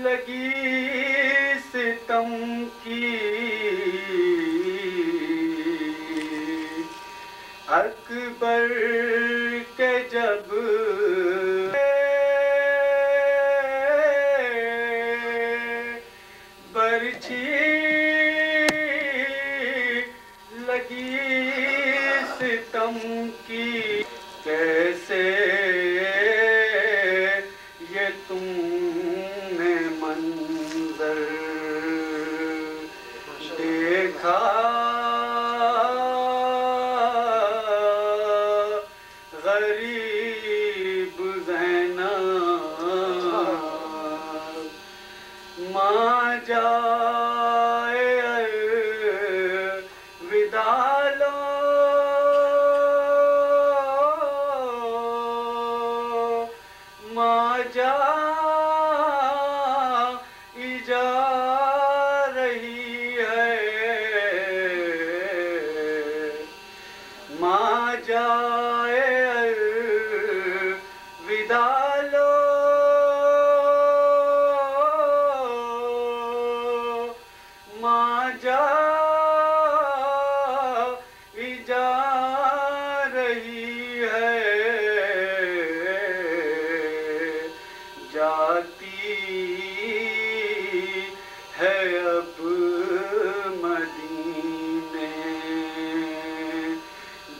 لگی ستم کی اکبر کے جب برچھی لگی ستم کی کیسے یہ تم نے منظر دیکھا غریب زینب ماں جائے الوداع لو ماں جا رہی ہے ماں جائے الوداع لو ماں جا رہی ہے جاتی ہے اب مدینے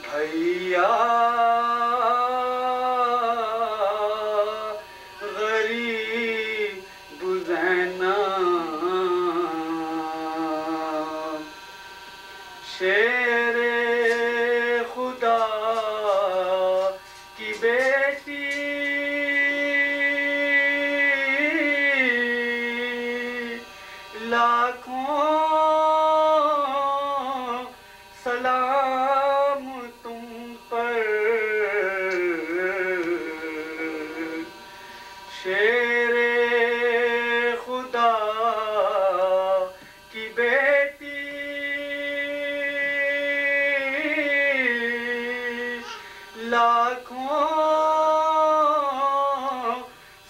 بھیا غریب زینب شیر خدا کی بیٹی لاکھوں سلام تم پر شیر خدا کی بیٹی لاکھوں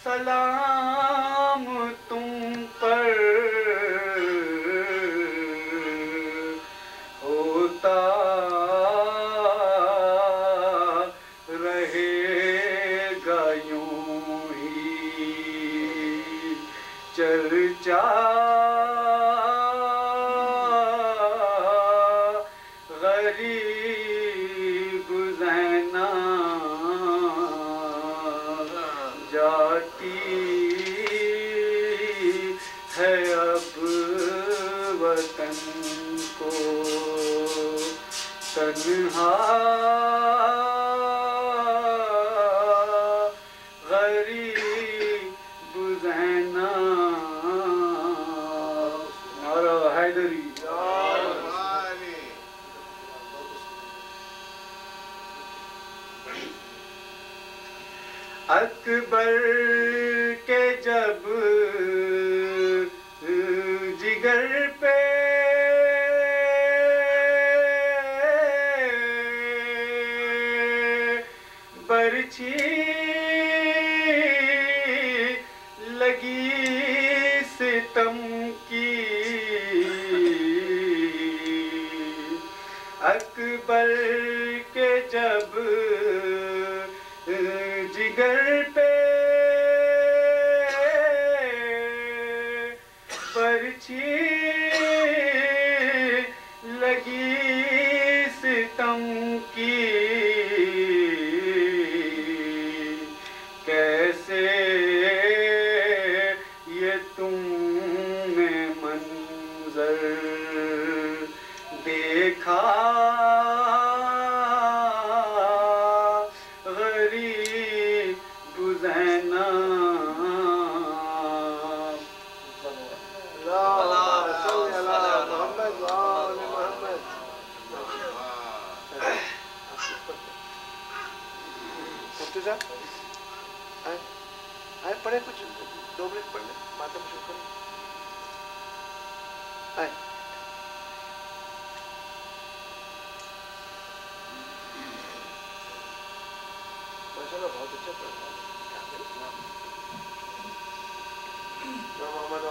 سلام تم پر ہوتا رہے گا یوں ہی چرچا غریب زینب جاتی ہے اب وطن کو تنہا غریب زینب نعرہ حیدری اکبر کے جب جگر پہ برچھی لگی ستم کی اکبر کے جب جگر پہ برچھی لگی ستم کی کیسے یہ تم نے منظر دیکھا پڑھے کچھ 2 منٹ پڑھ لیں ماتم شروع کریں ماشاء اللہ بہت اچھا پڑھ رہا ہے محمد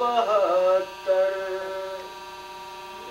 72,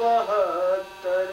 72,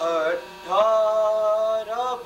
18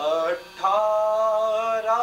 18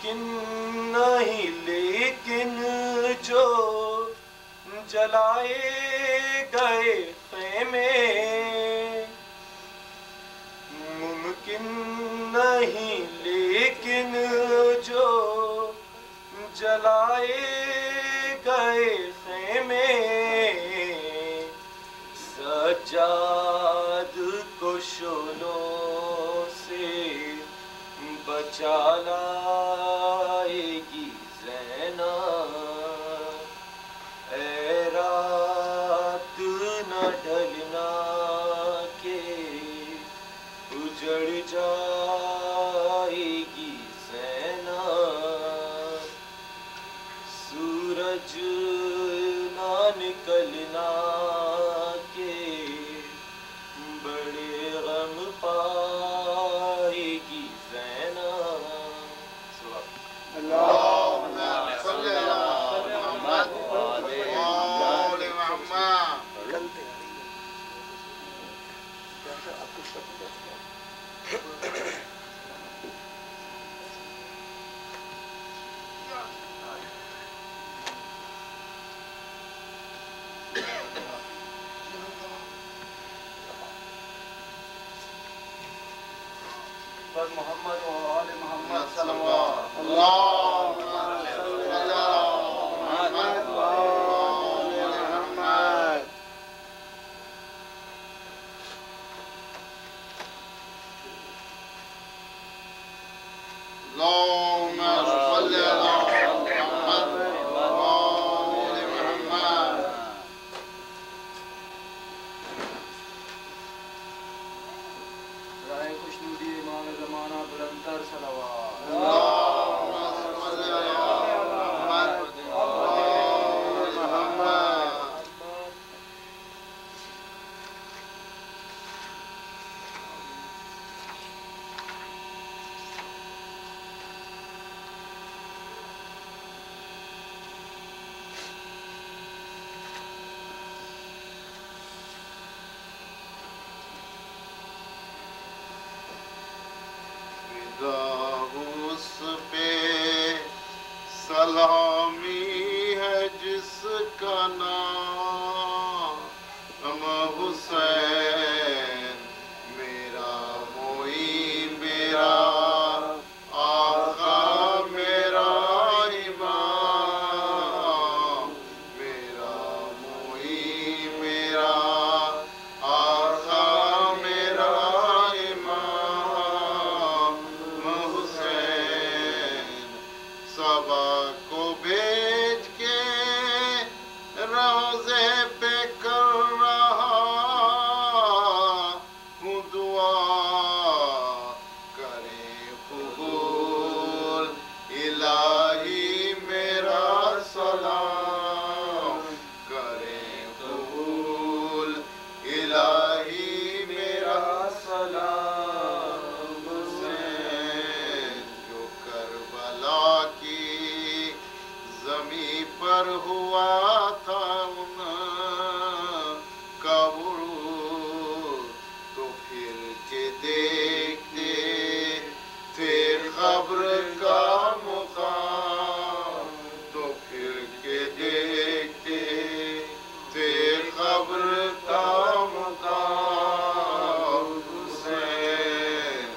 ممکن نہیں لیکن جو جلائے گئے خیمے، ممکن نہیں لیکن جو جلائے گئے خیمے، سجاد کو شعلوں سے بچا لائے گی زینب، اے رات نہ ڈھلنا کہ اجڑ جائے گی زینب، سورج نہ نکلنا کہ بڑے غم پائے گی زینب۔ اللهم صل على محمد وآل محمد۔ پر محمد و آل محمد صلوات۔ اللهم صل على محمد وآل محمد۔ اللهم صل على محمد وآل محمد۔ رائے خوشنودی امام زمانہ بلندر صلوات۔ اللهم صل على محمد وآل محمد۔ اس پہ سلامی ہے جس کا نام حسین، میرا موئی میرا آقا میرا امام، میرا موئی میرا آقا میرا امام حسین، صبا کو بھیج کے روزے پہ کر رہا ہوں دعا، کرے قبول الہی میرا سلام، کرے قبول الہی میرا سلام، حسین جو کربلا کی زمین پر ہوا تھا ان کا عروج، تو پھر کے دیکھتے تھے قبر کا مقام، تو پھر کے دیکھتے تھے قبر کا مقام، حسین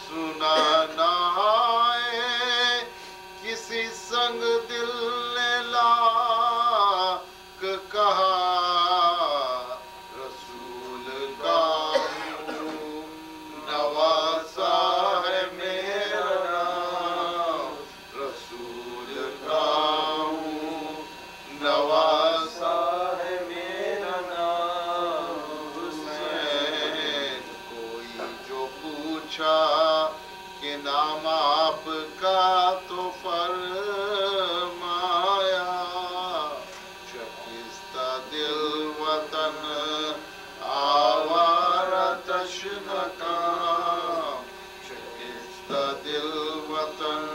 سنا نہ آئے کسی سنگ دل نے لاکھ کہا، رسول کا ہوں نواسا ہے میرا نام، رسول کا ہوں نواسا ہے میرا نام، حسین کوئی جو پوچھا کہ نام آپ کا تو فرمایا، شکستہ دل وطن آوارہ تشنکام، شکستہ دل وطن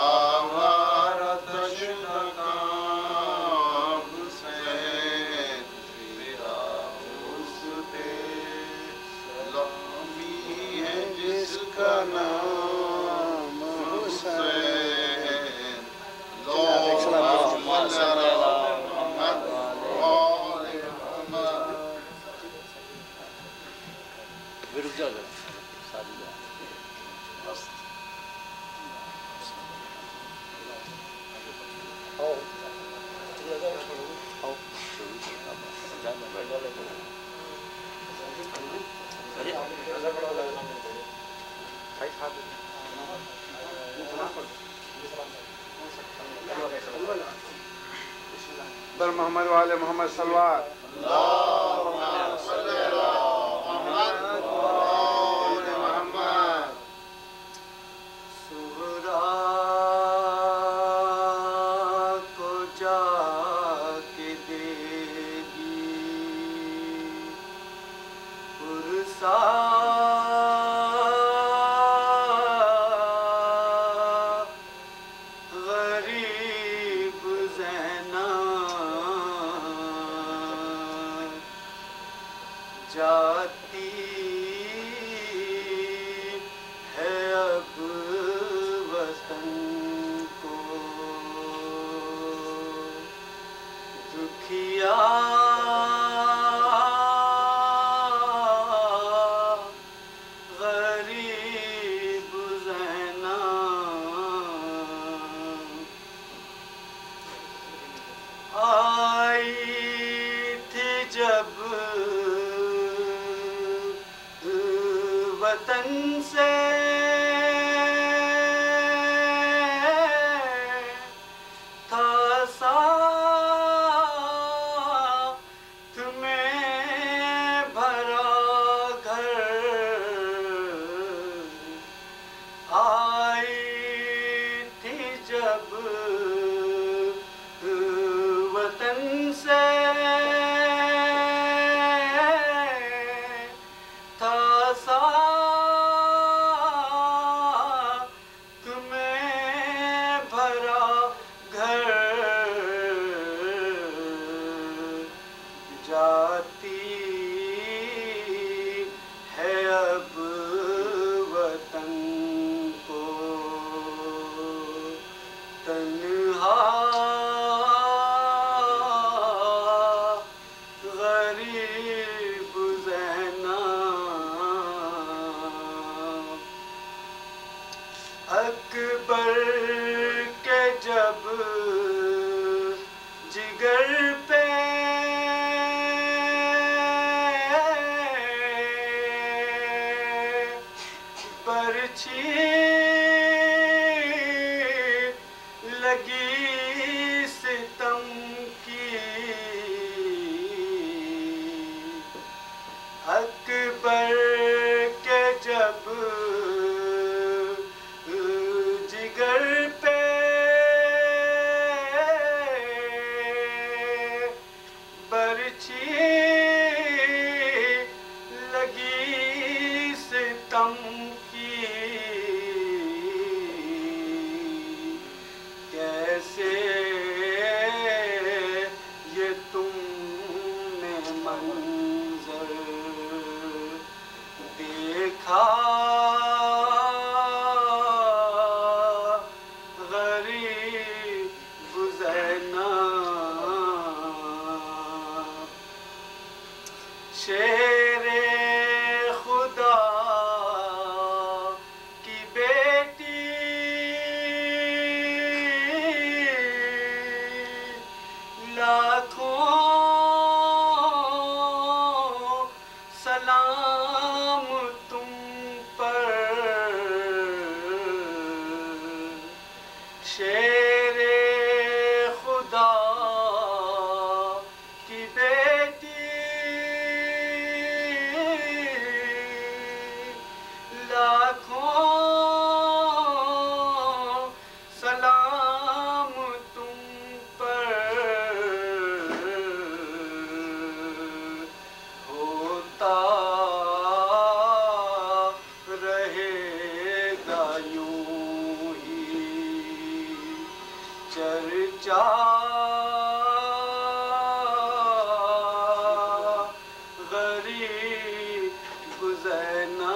آوارہ تشنکام، حسین میرا اس پہ سلامی ہے جس کا نام حسین۔ بر محمد وآل محمد صلوات اللهم صل علی محمد وآل محمد. سغرا کو جا کے دے گی پرسا غریب زینب جاتی ہے اب وطن کو دکھیا غریب زینب آئی تھی جب وطن سے تھا ساتھ میں بھرا گھر آئی تھی جب وطن سے تھا ساتھ میں بھرا گھر جاتی ہے اب وطن کو تنہا غریب زینب اکبر کے جب جگر پہ برچھی لگی ستم کی اکبر کے جب جگر پہ برچھی لگی ستم کی کیسے یہ تم نے منظر دیکھا غریب زینب شیر خدا کی بیٹی لاکھوں سلام تم پر شیر خدا کی بیٹی لاکھوں سلام تم پر ہوتا رہے گا یوں ہی چرچا غریب زینب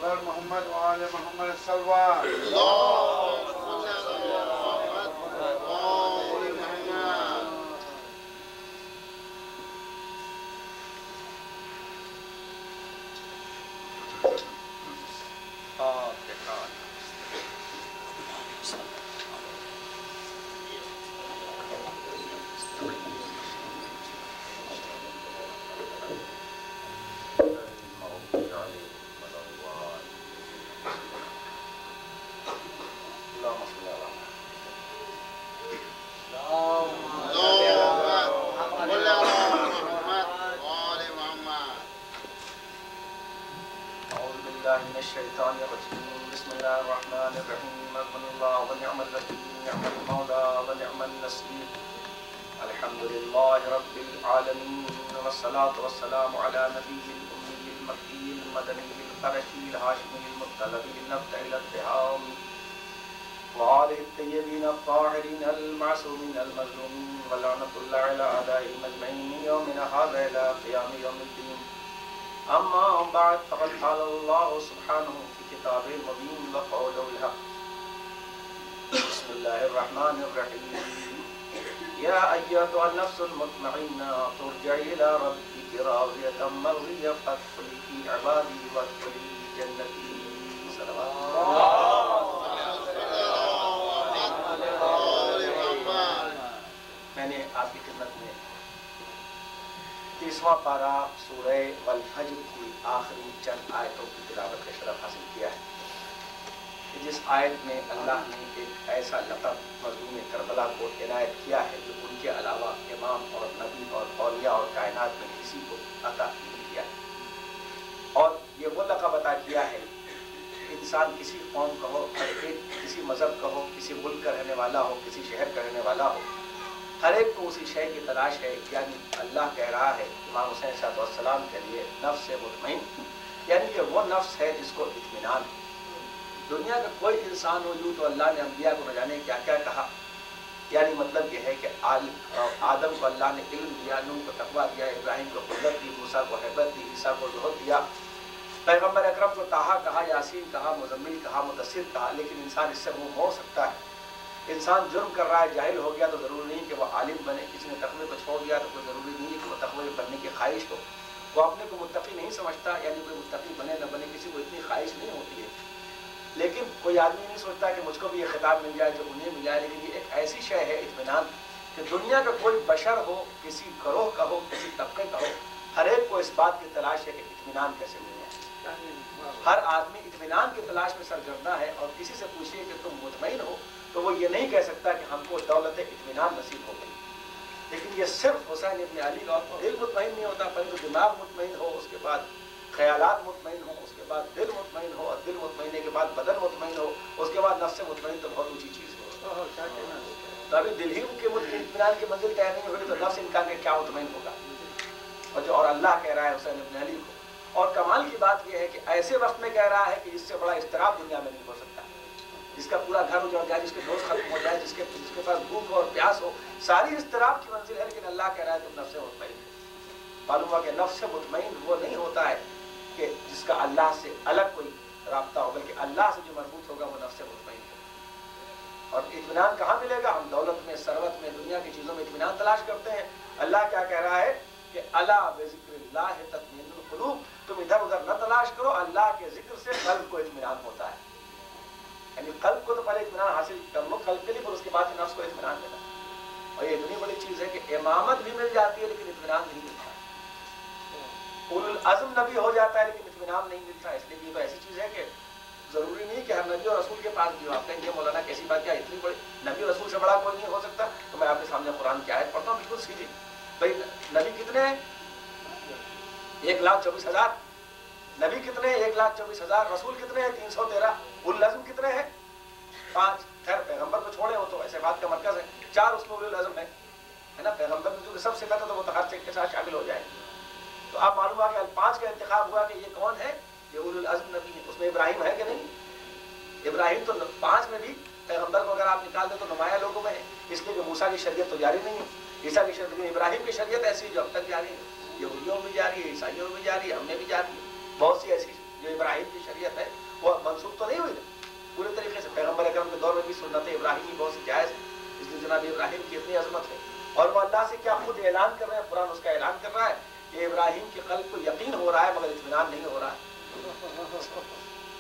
بر محمد وآل محمد صلوات الشيطان الرجيم بسم الله الرحمن الرحيم حسبنا الله ونعم الوكيل نعم المولى ونعم النصير الحمد لله رب العالمين والصلاة والسلام على نبي الأمي المكي المدني القرشي الهاشمي المطلب النبتة إلى التهام وآله الطيبين الطاهرين المعصومين المظلومين ولعنة الله على أعدائهم أجمعين من يومنا هذا إلى قيام يوم الدين أما بعد فقد قال الله سبحانه في كتابه المبين وقوله الحق بسم الله الرحمن الرحيم يا أيتها النفس المطمئنة ترجعي إلى ربك راضية مرضية فادخلي في عبادي وادخلي جنتي صلوات میں نے آپ کی خدمت میں 30واں پارہ سورہ والفجر کی آخری چند آیتوں کی تلاوت کا شرف حاصل کیا ہے کہ جس آیت میں اللہ نے ایک ایسا لقب مظلوم کربلا کو عنایت کیا ہے جو ان کے علاوہ امام اور نبی اور اولیاء اور کائنات میں کسی کو عطا نہیں کیا ہے، اور یہ وہ لقب عطا کیا ہے انسان کسی قوم کا ہو، کسی مذہب کا ہو، کسی ملک کا رہنے والا ہو، کسی شہر کا رہنے والا ہو، ہر ایک کو اسی شے کی تلاش ہے. یعنی اللہ کہہ رہا ہے امام حسین صاحب السلام کے لیے نفس مطمئن، یعنی کہ وہ نفس ہے جس کو اطمینان ہے. دنیا کا کوئی انسان ہو یوں تو اللہ نے انبیاء کو نہ جانے کیا کیا کہا، یعنی مطلب یہ ہے کہ آدم کو اللہ نے علم دیا، نوح کو تقویٰ دیا، ابراہیم کو قدرت دی، موسیٰ کو حیبت دی، عیسیٰ کو ظہور دیا، پیغمبر اکرم کو طٰہٰ کہا، یاسین کہا، مزمل کہا، مدثر کہا. لیکن انسان اس سے منہ موڑ سکتا ہے. انسان جرم کر رہا ہے، جاہل ہو گیا تو ضروری نہیں کہ وہ عالم بنے. کسی نے تقوی کو چھوڑ دیا تو کوئی ضروری نہیں ہے کہ وہ تقوی بننے کی خواہش ہو. وہ اپنے کو متقی نہیں سمجھتا، یعنی کوئی متقی بنے نہ بنے کسی کو اتنی خواہش نہیں ہوتی ہے. لیکن کوئی آدمی نہیں سوچتا کہ مجھ کو بھی یہ خطاب مل جائے جو انہیں مل جائے. لیکن یہ ایک ایسی شے ہے اطمینان کہ دنیا کا کوئی بشر ہو، کسی گروہ کا ہو، کسی طبقے کا ہو، ہر ایک کو اس بات کی تلاش ہے کہ اطمینان کیسے ملے. ہر آدمی اطمینان کی تلاش میں سرگرداں ہے، اور کسی سے پوچھیے کہ تم مطمئن ہو تو وہ یہ نہیں کہہ سکتا کہ ہم کو دولت اطمینان نصیب ہو گئی. لیکن یہ صرف حسین ابن علی کا دل مطمئن نہیں ہوتا، پہلے تو دماغ مطمئن ہو، اس کے بعد خیالات مطمئن ہو، اس کے بعد دل مطمئن ہو، اور دل مطمئن کے بعد بدن مطمئن ہو، اس کے بعد نفس مطمئن تو بہت اونچی چیز ہے. تو ابھی دل ہی کے اطمینان کی منزل طے نہیں ہوگی تو نفس انسان کے کیا مطمئن ہوگا. اور اللہ کہہ رہا ہے حسین ابن علی کو. اور کمال کی بات یہ ہے کہ ایسے وقت میں کہہ رہا ہے کہ اس سے بڑا اضطراب دنیا میں نہیں ہو سکتا، جس کا پورا گھر اجڑ جائے، جس کے دوست ختم ہو جائے، جس کے پاس بھوک اور پیاس ہو، ساری اضطراب کی منزل ہے. لیکن اللہ کہہ رہا ہے تم نفس مطمئن ہے. معلوم ہوا کہ نفس مطمئن وہ نہیں ہوتا ہے کہ جس کا اللہ سے الگ کوئی رابطہ ہو، بلکہ اللہ سے جو مربوط ہوگا وہ نفس مطمئن ہے. اور اطمینان کہاں ملے گا؟ ہم دولت میں، ثروت میں، دنیا کی چیزوں میں اطمینان تلاش کرتے ہیں. اللہ کیا کہہ رہا ہے کہ الا بذکر اللہ تطمئن القلوب. تم ادھر ادھر نہ تلاش کرو، اللہ کے ذکر سے قلب کو اطمینان ہوتا ہے. یعنی قلب کو تو پہلے اطمینان حاصل کر لو قلب کے لیے، پھر اس کے بعد نفس کو اطمینان دینا. اور یہ اتنی بڑی چیز ہے کہ امامت بھی مل جاتی ہے لیکن اطمینان نہیں ملتا. اولو العزم نبی ہو جاتا ہے لیکن اطمینان نہیں ملتا. اس لیے یہ تو ایسی چیز ہے کہ ضروری نہیں کہ ہر نبی اور رسول کے پاس بھی ہو. آپ کہیں گے مولانا کیسی بات، کیا اتنی بڑی نبی اور رسول سے بڑا کوئی نہیں ہو سکتا؟ تو میں آپ کے سامنے قرآن کی آیت پڑھتا ہوں بالکل سیدھی. بھائی نبی کتنے ہیں؟ 1,24,000. نبی کتنے ہیں؟ 1,24,000. رسول کتنے ہیں؟ 313. اولو العزم کتنے ہیں؟ 5. خیر پیغمبر کو چھوڑے ہو تو ایسے بات کا مرکز ہے. 4 اس میں اولو العزم ہے نا. پیغمبر میں جو سب سے بہتر تو وہ تو ہر چیز کے ساتھ شامل ہو جائے. تو آپ معلوم ہوا کہ 5 کا انتخاب ہوا کہ یہ کون ہے؟ یہ اولو العزم نبی ہے. اس میں ابراہیم ہے کہ نہیں؟ ابراہیم تو 5 میں بھی پیغمبر کو اگر آپ نکال دیں تو نمایاں لوگوں میں ہے. اس لیے کہ موسیٰ کی شریعت تو جاری نہیں ہے، عیسیٰ کی شریعت، ابراہیم کی شریعت ایسی جو اب تک جاری ہے. یہودیوں میں جاری ہے، عیسائیوں میں جاری ہے، ہم میں بھی جاری ہے. بہت سی ایسی جو ابراہیم کی شریعت ہے وہ منسوخ تو نہیں ہوئی نا پورے طریقے سے. پیغمبر اکرم کے دور میں بھی سنت ابراہیمی بہت سی جائز ہے. اس لیے جناب ابراہیم کی اتنی عظمت ہے. اور وہ اللہ سے کیا خود اعلان کر رہے ہیں، قرآن اس کا اعلان کر رہا ہے کہ ابراہیم کے قلب کو یقین ہو رہا ہے مگر اطمینان نہیں ہو رہا ہے.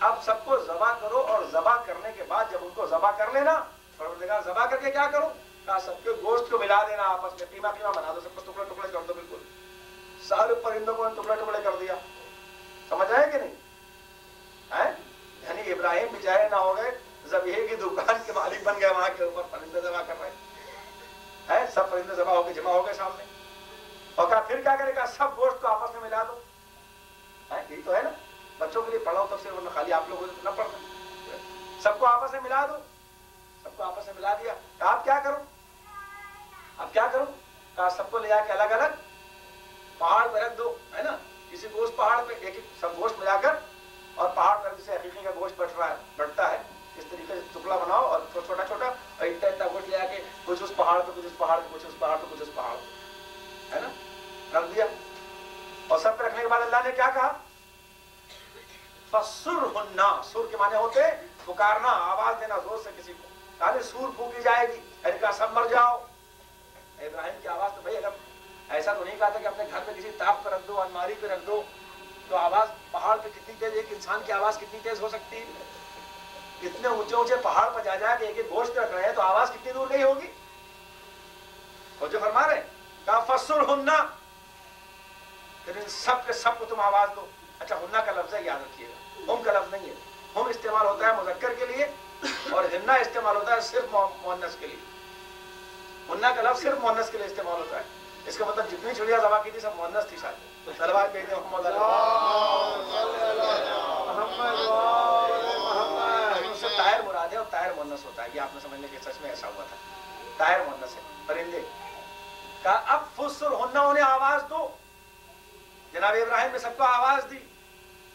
اب سب کو ذبح کرو اور ذبح کرنے کے بعد جب ان کو ذبح کر لینا، پروردگار ذبح کر کے کیا کرو؟ کہا سب کے گوشت کو ملا دینا آپس میں، قیمہ قیمہ بنا دو، سب کو ٹکڑے ٹکڑے کر دو، بالکل سارے پرندوں کو ٹکڑے ٹکڑے کر دیا. سمجھ آئے کہ نہیں؟ یعنی ابراہیم بیچارے نہ ہو گئے ذبیحے کی دکان کے مالک بن گئے، وہاں کے اوپر پرندے ذبح کر رہے ہیں، سب پرندے ذبح ہو کے جمع ہو گئے سامنے. اور کہا پھر کیا کرے گا؟ سب گوشت کو آپس میں ملا دو. یہی تو ہے نا، بچوں کے لیے پڑھاؤ تو صرف خالی آپ لوگوں نہ پڑھنا، سب کو آپس میں ملا دو. سب کو آپس میں ملا دیا. کہا اب کیا کروں؟ اب کیا کروں؟ کہا سب کو لے جا کے الگ الگ پہاڑ پہ رکھ دو، ہے نا، کسی گوشت پہاڑ پہ ایک سب گوشت ملا کر، اور پہاڑ پر جسے حقیقی کا گوشت بٹتا ہے اس طریقے سے ٹکڑا بناؤ اور چھوٹا چھوٹا اور اتنا اتنا گوشت لے کے کچھ اس پہاڑ پہ، کچھ اس پہاڑ پہ، کچھ اس پہاڑ پہ، کچھ اس پہاڑ پہ، ہے نا، رکھ دیا. اور سب پہ رکھنے کے بعد اللہ نے کیا کہا؟ فَسُرْهُنَّ، سور کے معنی ہوتے پکارنا، آواز دینا زور سے کسی کو. کہا سور پھونکی جائے گی، یعنی کہا سب مر جاؤ. ابراہیم کی آواز تو بھائی اگر ایسا تو نہیں کہا تھا کہ اپنے گھر پہ کسی طاق پہ رکھ دو، الماری پہ رکھ دو، تو آواز پہاڑ پہ کتنی تیز، ایک انسان کی آواز کتنی تیز ہو سکتی ہے؟ اتنے اونچے اونچے پہاڑ پر جا جا کے ایک ایک گوشت رکھ رہے ہیں تو آواز کتنی دور نہیں ہوگی؟ وہ جو فرما رہے ہیں کہا فَسُرْهُنَّ، پھر ان سب کے سب کو تم آواز دو. اچھا ہنہ کا لفظ ہے، یاد رکھیے گا، ہم کا لفظ نہیں ہے. ہم استعمال ہوتا ہے مذکر کے لیے اور ہنہ استعمال ہوتا ہے صرف مؤنث کے لیے. ہنہ کا لفظ صرف مؤنث کے لیے استعمال ہوتا ہے. اس کا مطلب جتنی چڑیا ذبح کی تھی سب مؤنث تھی. شاید صلوات کہتے ہیں محمد سے طائر مراد ہے، اور طائر مؤنث ہوتا ہے. یہ آپ نے سمجھنے کہ سچ میں ایسا ہوا تھا. طائر مؤنث ہے، پرندے. کہا اب فسرہن، انہیں آواز دو. جناب ابراہیم نے سب کو آواز دی.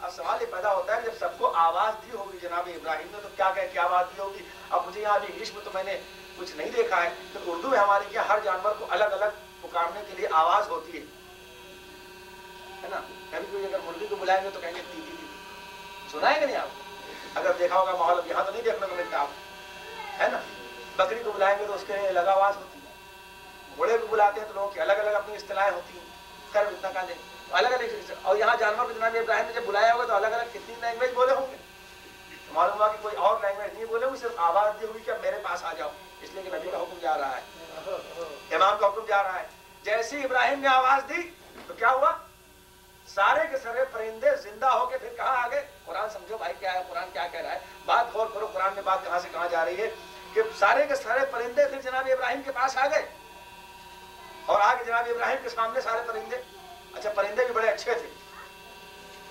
اب سوال یہ پیدا ہوتا ہے جب سب کو آواز دی ہوگی جناب ابراہیم نے تو کیا کہہ کے آواز دی ہوگی؟ اب مجھے یہاں انگلش میں تو میں نے کچھ نہیں دیکھا ہے، تو اردو میں ہماری کیا ہر جانور کو الگ الگ پکارنے کے لیے آواز ہوتی ہے نا. کبھی کوئی اگر مرغی کو بلائیں گے تو کہیں گے تی تی تی. سنا ہے کہ نہیں آپ؟ اگر دیکھا ہوگا ماحول، اب یہاں تو نہیں دیکھنے کو ملتا آپ، ہے نا. بکری کو بلائیں گے تو اس کے الگ آواز ہوتی ہے. گھوڑے کو بلاتے ہیں تو لوگوں کی الگ الگ اپنی اصطلاحیں ہوتی ہیں. خیر اتنا کہا دیں الگ الگ. اور یہاں جانور کو جناب ابراہیم نے جب بلایا ہوگا تو الگ الگ کتنی لینگویج بولے ہوں گے؟ معلوم ہوا کہ کوئی اور لینگویج نہیں بولے ہوئی، صرف آواز دی ہوئی کہ میرے پاس آ جاؤ. اس لیے کہ نبی کا حکم جا رہا ہے، امام کا حکم جا رہا ہے. جیسی ابراہیم نے آواز دی تو کیا ہوا؟ سارے کے سارے پرندے زندہ ہو کے پھر کہاں آ گئے؟ قرآن سمجھو بھائی کیا ہے، قرآن کیا کہہ رہا ہے. بات غور کرو قرآن میں، بات کہاں سے کہاں جا رہی ہے کہ سارے کے سارے پرندے پھر جناب ابراہیم کے پاس آ گئے اور آگے جناب ابراہیم کے سامنے سارے پرندے. اچھا پرندے بھی بڑے اچھے تھے.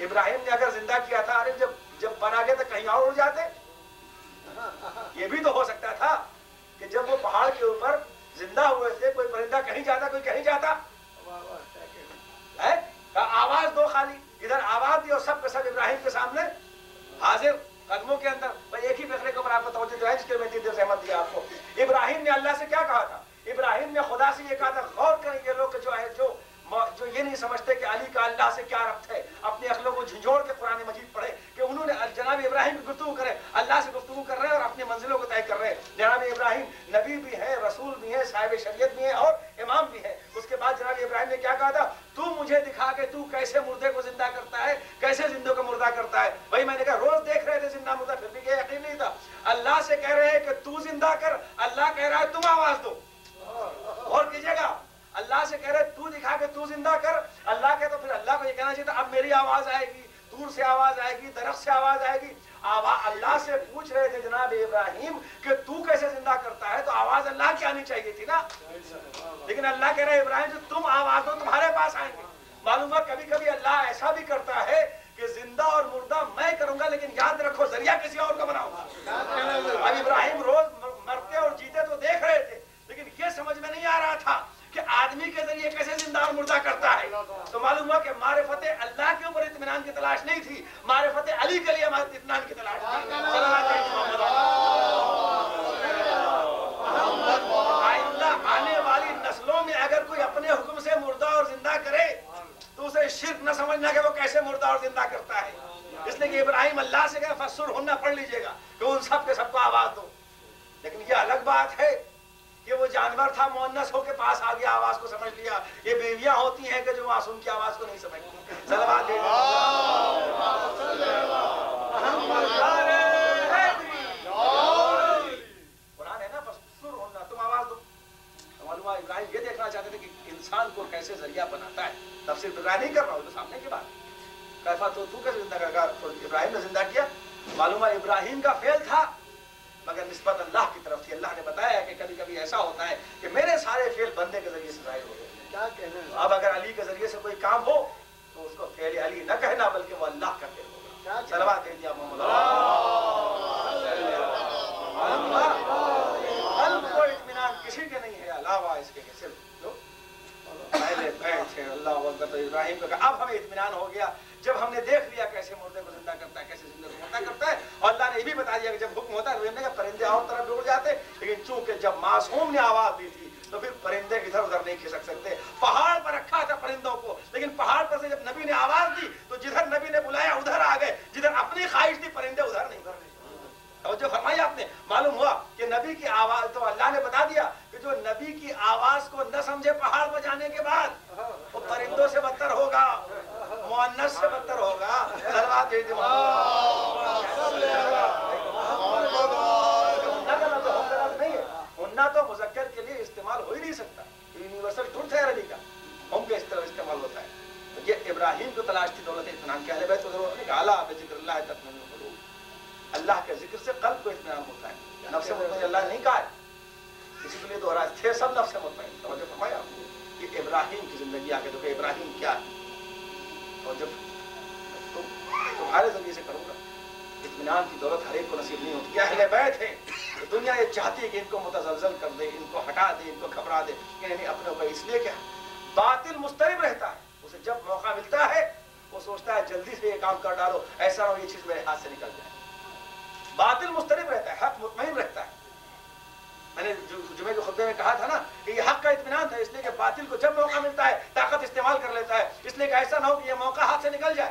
ابراہیم نے اگر زندہ کیا تھا، ارے جب پر آ گئے تو کہیں اور اڑ جاتے. یہ بھی تو ہو سکتا تھا کہ جب وہ پہاڑ کے اوپر زندہ ہوئے تھے کوئی پرندہ کہیں جاتا کوئی کہیں جاتا. آواز دو خالی. ادھر آواز دی اور سب کے سب ابراہیم کے سامنے حاضر قدموں کے اندر. بھائی ایک ہی فیصلے کے اوپر آپ کو توجہ دلائی جس کے میں اتنی دیر سے احمد دیا آپ کو. ابراہیم نے اللہ سے کیا کہا تھا؟ ابراہیم نے خدا سے یہ کہا تھا، غور کریں یہ لوگ جو یہ نہیں سمجھتے کہ علی کا اللہ سے کیا ربط ہے، اپنی عقلوں کو جھنجھوڑ کے قرآن مجید پڑھے کہ انہوں نے جناب ابراہیم کی گفتگو کرے، اللہ سے گفتگو کر رہے ہیں اور اپنی منزلوں کو طے کر رہے ہیں. جناب ابراہیم نبی بھی ہے، رسول بھی ہے، صاحب شریعت بھی ہے اور امام بھی ہے. اس کے بعد جناب ابراہیم نے کیا کہا تھا؟ تو مجھے دکھا کہ تو کیسے مردے کو زندہ کرتا ہے، کیسے زندوں کو مردہ کرتا ہے. بھائی میں نے کہا روز دیکھ رہے تھے زندہ مردہ، پھر بھی یہ یقین نہیں تھا. اللہ سے کہہ رہے ہیں کہ تو زندہ کر، اللہ کہہ رہا ہے تم آواز دو. غور کیجیے گا، اللہ سے کہہ رہے تو دکھا کہ تو زندہ کر. اللہ کہ تو پھر اللہ کو یہ کہنا چاہیے تھا اب میری آواز آئے گی، دور سے آواز آئے گی، درخت سے آواز آئے گی. اللہ سے پوچھ رہے تھے جناب ابراہیم کہ تو کیسے زندہ کرتا ہے، تو آواز اللہ کی آنی چاہیے تھی نا. لیکن اللہ کہہ رہے ابراہیم سے تم آواز دو، تمہارے پاس آئیں گے. معلوم ہوا کبھی کبھی اللہ ایسا بھی کرتا ہے کہ زندہ اور مردہ میں کروں گا، لیکن یاد رکھو ذریعہ کسی اور کو بناؤں گا. اب ابراہیم روز مرتے اور جیتے تو دیکھ رہے تھے، لیکن یہ سمجھ میں نہیں آ رہا تھا کہ آدمی کے ذریعے کیسے زندہ اور مردہ کرتا ہے. تو معلوم ہوا کہ معرفت اللہ کے اوپر اطمینان کی تلاش نہیں تھی، معرفت علی کے لیے اطمینان کی تلاش تھی. آئندہ آنے والی نسلوں میں اگر کوئی اپنے حکم سے مردہ اور زندہ کرے تو اسے شرک نہ سمجھنا کہ وہ کیسے مردہ اور زندہ کرتا ہے. اس لیے کہ ابراہیم اللہ سے کہا فسرہن، پڑھ لیجئے گا کہ ان سب کے سب کو آواز دو. لیکن یہ الگ بات ہے کہ وہ جانور تھا مؤنث ہو کے پاس آ گیا، آواز کو سمجھ لیا. یہ بیویاں ہوتی ہیں کہ جو معصوم کی آواز کو نہیں سمجھتی. صلوات قرآن ہے نا فَاسْتُرْ ہونا تم آواز دو. معلوم ہے ابراہیم یہ دیکھنا چاہتے تھے کہ انسان کو کیسے ذریعہ بناتا ہے. تفسیر ابراہیم نہیں کر رہا ہوں تو سامنے کی بات. کیفا تو کیسے زندہ کرے گا؟ ابراہیم نے زندہ کیا. معلوم ہے ابراہیم کا فعل تھا مگر نسبت اللہ کی طرف تھی. اللہ نے بتایا کہ کبھی کبھی ایسا ہوتا ہے کہ میرے سارے فعل بندے کے ذریعے سے ظاہر ہو گئے. کیا کہنا ہے؟ اب اگر علی کے ذریعے سے کوئی کام ہو تو اس کو فعل علی نہ کہنا بلکہ وہ اللہ کا فعل ہوگا. صلوات بھیجیے محمد قلب کو اطمینان کسی کے نہیں ہے علاوہ اس کے صرف جو پہلے بیٹھ ہے. اللہ اکبر. تو ابراہیم کو کہا اب ہمیں اطمینان ہو گیا جب ہم نے دیکھ لیا کیسے مردے کو زندہ کرتا ہے, کیسے زندہ کو مردہ کرتا ہے. اور اللہ نے یہ بھی بتا دیا کہ جب حکم ہوتا ہے تو پرندے اور طرف اڑ جاتے, لیکن چونکہ جب معصوم نے آواز دی تھی تو پھر پرندے ادھر ادھر نہیں کھسک سکتے. پہاڑ پر رکھا تھا پرندوں کو, لیکن پہاڑ پر سے جب نبی نے آواز دی تو جدھر نبی نے بلایا ادھر آ گئے, جدھر اپنی خواہش تھی پرندے ادھر نہیں. اور جو فرمایا آپ نے معلوم ہوا کہ نبی کی آواز تو اللہ نے بتا دیا کہ جو نبی کی آواز کو نہ سمجھے پہاڑ پر جانے کے بعد وہ پرندوں سے بدتر ہوگا, مؤنث سے بدتر ہوگا. ہننا تو مذکر کے لیے استعمال ہو ہی نہیں سکتا. یونیورسل ٹروتھ ہے عربی کا, ہم کے اس طرح استعمال ہوتا ہے. یہ ابراہیم کو تلاش تھی دولت اطمینان کے. اہل بیت کو ضرورت نہیں کہ اعلیٰ بذکر اللہ تطمئن القلوب. اللہ کے ذکر سے قلب کو اطمینان ہوتا ہے. نفس مطمئن اللہ نے نہیں کہا ہے, اسی کے لیے دوہرایا تھے سب نفس مطمئن. توجہ فرمایا کہ ابراہیم کی زندگی آگے تو کہ ابراہیم کیا ہے, اور جب تمہارے ذریعے سے کروں گا. اطمینان کی دولت ہر ایک کو نصیب نہیں ہوتی. اہل بیت ہیں دنیا یہ چاہتی ہے کہ ان کو متزلزل کر دے, ان کو ہٹا دے, ان کو گھبرا دے. یعنی اپنے اوپر اس لیے کیا باطل مسترب رہتا ہے, اسے جب موقع ملتا ہے وہ سوچتا ہے جلدی سے یہ کام کر ڈالو, ایسا نہ ہو یہ چیز میرے ہاتھ سے نکل جائے. باطل مسترب رہتا ہے, حق مطمئن رہتا ہے. میں نے جمعے کے خطبے میں کہا تھا نا کہ یہ حق کا اطمینان تھا, اس لیے کہ باطل کو جب موقع ملتا ہے طاقت استعمال کر لیتا ہے. اس لیے کہ ایسا نہ ہو کہ یہ موقع ہاتھ سے نکل جائے,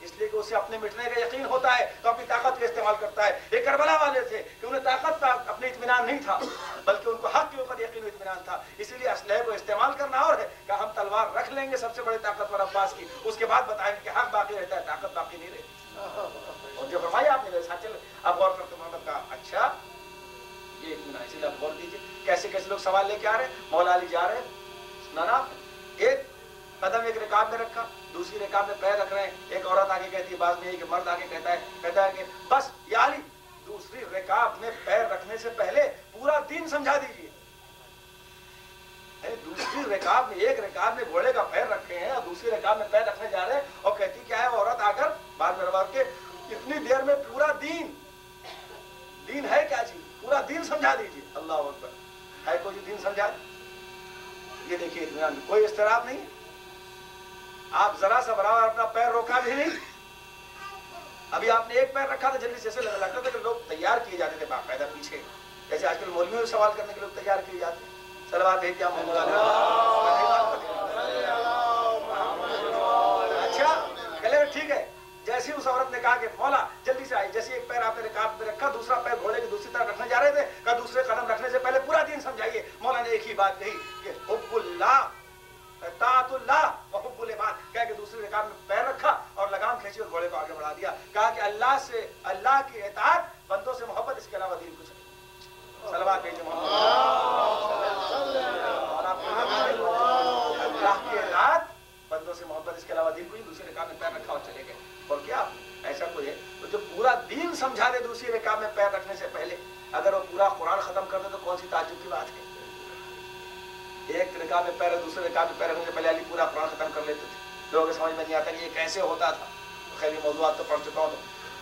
اس لیے کہ اسے اپنے مٹنے کا یقین ہوتا ہے تو اپنی طاقت کا استعمال کرتا ہے. یہ کربلا والے تھے کہ انہیں طاقت کا اپنے اطمینان نہیں تھا بلکہ ان کو حق کے اوپر یقین و اطمینان تھا. اسی لیے اسلحے کو استعمال کرنا اور ہے کہ ہم تلوار رکھ لیں گے سب سے بڑے طاقتور عباس کی, اس کے بعد بتائیں گے کہ حق باقی رہتا ہے, طاقت باقی نہیں رہتی. اور جو فرمایا آپ نے میرے ساتھ چل اب غور کرتے محمد کا اچھا یہ اطمینان. اسی لیے آپ غور دیجیے کیسے کیسے لوگ سوال لے کے آ رہے ہیں. مولا علی جا رہے ہیں سنانا, ایک قدم ایک رکاب میں رکھا, دوسری رکاب میں پیر رکھ رہے ہیں. ایک عورت آگے کہتی ہے, بعض میں ایک مرد آگے کہتا ہے کہ بس یا علی دوسری رکاب میں پیر رکھنے سے پہلے پورا دین سمجھا دیجیے. دوسری رکاب میں ایک رکاب میں گھوڑے کا پیر رکھے ہیں اور دوسری رکاب میں پیر رکھنے جا رہے ہیں, اور کہتی کیا ہے عورت آ کر بعد میں روایت کے اتنی دیر میں پورا دین ہے کیا چیز, پورا دین سمجھا دیجیے. اللہ اکبر. ہے کوئی دین سمجھا؟ یہ دیکھیے اطمینان, کوئی اضطراب نہیں. آپ ذرا سا برابر اپنا پیر روکا بھی نہیں. ابھی آپ نے ایک پیر رکھا تھا جلدی سے ایسے لگتا تھا کہ لوگ تیار کیے جاتے تھے باقاعدہ پیچھے, جیسے آج کل مولویوں سے سوال کرنے کے لوگ تیار کیے جاتے ہیں. صلوات بھیجیے محمد علیہ. اچھا چلے ٹھیک ہے. جیسے اس عورت نے کہا کہ مولا جلدی سے آئی, جیسے ایک پیر آپ نے رکاب میں رکھا, دوسرا پیر گھوڑے کی دوسری طرف رکھنے جا رہے تھے, کہا دوسرے قدم رکھنے سے پہلے پورا دین سمجھائیے. مولا نے ایک ہی بات کہی کہ حب اللہ طاعت اللہ و حب العباد. کہا کہ دوسری رکاب میں پیر رکھا اور لگام کھینچی اور گھوڑے کو آگے بڑھا دیا. کہا کہ اللہ کی اطاعت, بندوں سے محبت, اس کے علاوہ دین کچھ نہیں. صلوات بھیجیے محمد. اللہ کی اطاعت, بندوں سے محبت, اس کے علاوہ دین کوئی. دوسری رکاب میں پیر رکھا اور چلے گئے. اور کیا ایسا کوئی ہے تو جو پورا دین سمجھا دے دوسری رکاب میں پیر رکھنے سے پہلے, اگر وہ پورا قرآن ختم کر دے تو کون سی تعجب کی بات ہے. ایک رکاب میں پیر, دوسرے رکاب میں پیر رکھنے سے پہلے علی پورا قرآن ختم کر لیتے تھے. لوگوں کو سمجھ میں نہیں آتا کہ یہ کیسے ہوتا تھا. خیر یہ موضوعات تو پڑھ چکا ہوں.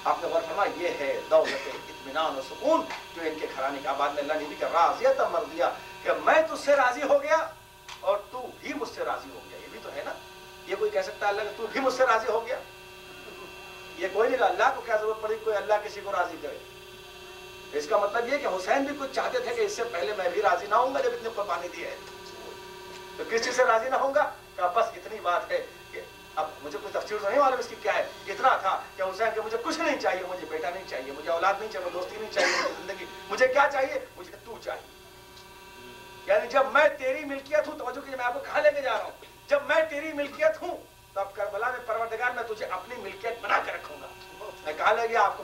آپ نے غور فرمایا یہ ہے دولت اطمینان و سکون جو ان کے گھرانے کا. بعد میں اللہ نے بھی کہا راضیت مر دیا کہ میں تجھ سے راضی ہو گیا اور تو بھی مجھ سے راضی ہو گیا. یہ بھی تو ہے نا. یہ کوئی کہہ سکتا ہے اللہ کہ تو بھی مجھ سے راضی ہو گیا؟ یہ کوئی نہیں. اللہ کو کیا ضرورت پڑی کوئی اللہ کسی کو راضی کرے. اس کا مطلب یہ کہ حسین بھی کچھ چاہتے تھے کہ اس سے پہلے میں بھی راضی نہ ہوں گا جب اتنی قربانی دی ہے, تو کس چیز سے راضی نہ ہوں گا. کہا بس اتنی بات ہے کہ اب مجھے کوئی تفسیر تو نہیں معلوم اس کی کیا ہے. اتنا تھا کہ حسین کہ مجھے کچھ نہیں چاہیے, مجھے بیٹا نہیں چاہیے, مجھے اولاد نہیں چاہیے, دوستی نہیں چاہیے, مجھے زندگی, مجھے کیا چاہیے, مجھے تو چاہیے. یعنی جب میں تیری ملکیت ہوں, توجہ کیجیے میں آپ کو کہاں لے کے جا رہا ہوں, جب میں تیری ملکیت ہوں تو اب کربلا میں پروردگار میں تجھے اپنی ملکیت بنا کے رکھوں گا. میں کہاں لے گیا آپ کو